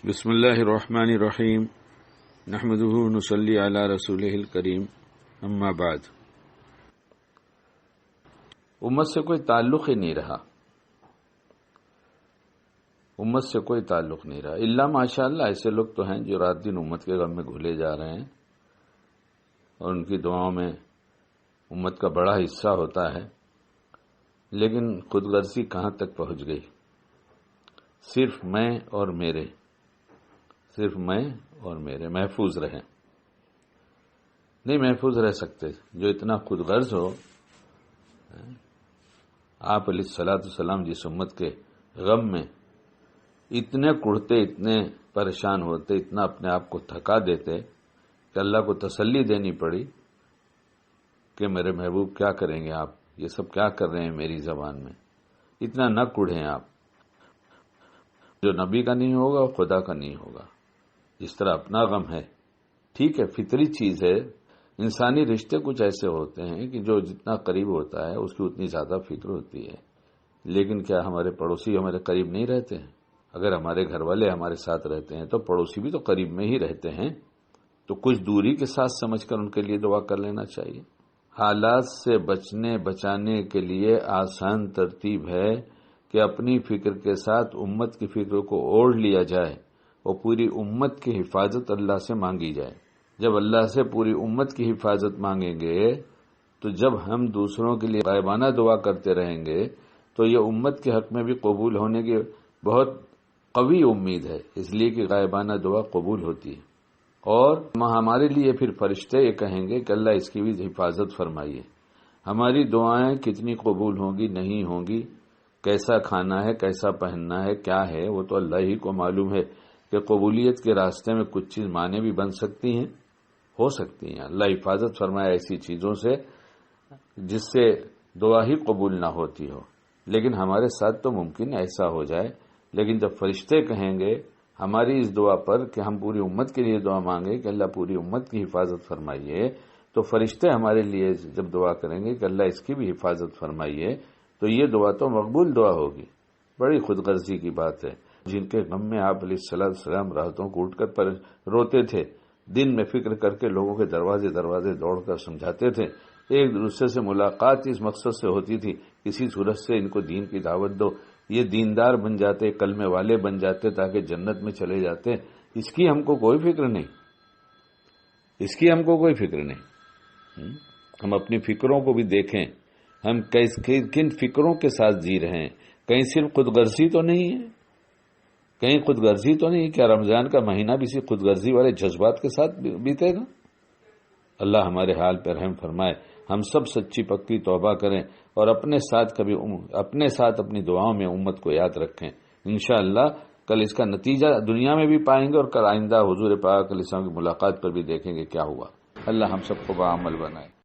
بسم اللہ الرحمن الرحیم نحمدہ نصلی علی رسولہ الکریم اما بعد۔ امت سے کوئی تعلق ہی نہیں رہا، امت سے کوئی تعلق نہیں رہا الا ماشاءاللہ ایسے لوگ تو ہیں جو رات دن امت کے غم میں گھلے جا رہے ہیں اور ان کی دعاؤں میں امت کا بڑا حصہ ہوتا ہے، لیکن خود غرضی کہاں تک پہنچ گئی؟ صرف میں اور میرے محفوظ رہیں۔ نہیں محفوظ رہ سکتے۔ جو اتنا خود غرض ہو، آپ علیہ الصلوۃ والسلام جس امت کے غم میں اتنے کڑتے، اتنے پریشان ہوتے، اتنا اپنے آپ کو تھکا دیتے کہ اللہ کو تسلی دینی پڑی کہ میرے محبوب کیا کریں گے آپ، یہ سب کیا کر رہے ہیں میری زبان میں، اتنا نہ کڑھیں آپ۔ جو نبی کا نہیں ہوگا وہ خدا کا نہیں ہوگا۔ جس طرح اپنا غم ہے، ٹھیک ہے، فطری چیز ہے، انسانی رشتے کچھ ایسے ہوتے ہیں کہ جو جتنا قریب ہوتا ہے اس کی اتنی زیادہ فکر ہوتی ہے، لیکن کیا ہمارے پڑوسی ہمارے قریب نہیں رہتے ہیں؟ اگر ہمارے گھر والے ہمارے ساتھ رہتے ہیں تو پڑوسی بھی تو قریب میں ہی رہتے ہیں، تو کچھ دوری کے ساتھ سمجھ کر ان کے لیے دعا کر لینا چاہیے۔ حالات سے بچانے کے لیے آسان ترتیب ہے کہ اپنی فکر کے ساتھ امت کی فکر کو اوڑھ لیا جائے اور پوری امت کی حفاظت اللہ سے مانگی جائے۔ جب اللہ سے پوری امت کی حفاظت مانگیں گے تو جب ہم دوسروں کے لیے غائبانہ دعا کرتے رہیں گے تو یہ امت کے حق میں بھی قبول ہونے کی بہت قوی امید ہے، اس لیے کہ غائبانہ دعا قبول ہوتی ہے۔ اور ہمارے لیے پھر فرشتے یہ کہیں گے کہ اللہ اس کی بھی حفاظت فرمائیے۔ ہماری دعائیں کتنی قبول ہوں گی، نہیں ہوں گی، کیسا کھانا ہے، کیسا پہننا ہے، کیا ہے، وہ تو اللہ ہی کو معلوم ہے کہ قبولیت کے راستے میں کچھ چیز معنی بھی بن سکتی ہیں، ہو سکتی ہیں۔ اللہ حفاظت فرمائے ایسی چیزوں سے جس سے دعا ہی قبول نہ ہوتی ہو، لیکن ہمارے ساتھ تو ممکن ایسا ہو جائے۔ لیکن جب فرشتے کہیں گے ہماری اس دعا پر کہ ہم پوری امت کے لیے دعا مانگے کہ اللہ پوری امت کی حفاظت فرمائیے، تو فرشتے ہمارے لیے جب دعا کریں گے کہ اللہ اس کی بھی حفاظت فرمائیے، تو یہ دعا تو مقبول دعا ہوگی۔ بڑی خود غرضی کی بات ہے۔ جن کے غم میں آپ علیہ السلام راتوں کو اٹھ کر روتے تھے، دن میں فکر کر کے لوگوں کے دروازے دوڑ کر سمجھاتے تھے، ایک دوسرے سے ملاقات اس مقصد سے ہوتی تھی کسی صورت سے ان کو دین کی دعوت دو، یہ دیندار بن جاتے، کلمے والے بن جاتے تاکہ جنت میں چلے جاتے۔ اس کی ہم کو کوئی فکر نہیں۔ ہم اپنی فکروں کو بھی دیکھیں، ہم کن فکروں کے ساتھ جی رہے ہیں۔ کہیں صرف خود غرضی تو نہیں ہے، کیا رمضان کا مہینہ بھی صرف خود غرضی والے جذبات کے ساتھ بیتے گا؟ اللہ ہمارے حال پر رحم فرمائے، ہم سب سچی پکی توبہ کریں اور اپنے ساتھ اپنی دعاؤں میں امت کو یاد رکھیں۔ انشاءاللہ کل اس کا نتیجہ دنیا میں بھی پائیں گے اور کل آئندہ حضور پاک علیہ السلام کی ملاقات پر بھی دیکھیں گے کیا ہوا۔ اللہ ہم سب کو بعمل بنائے۔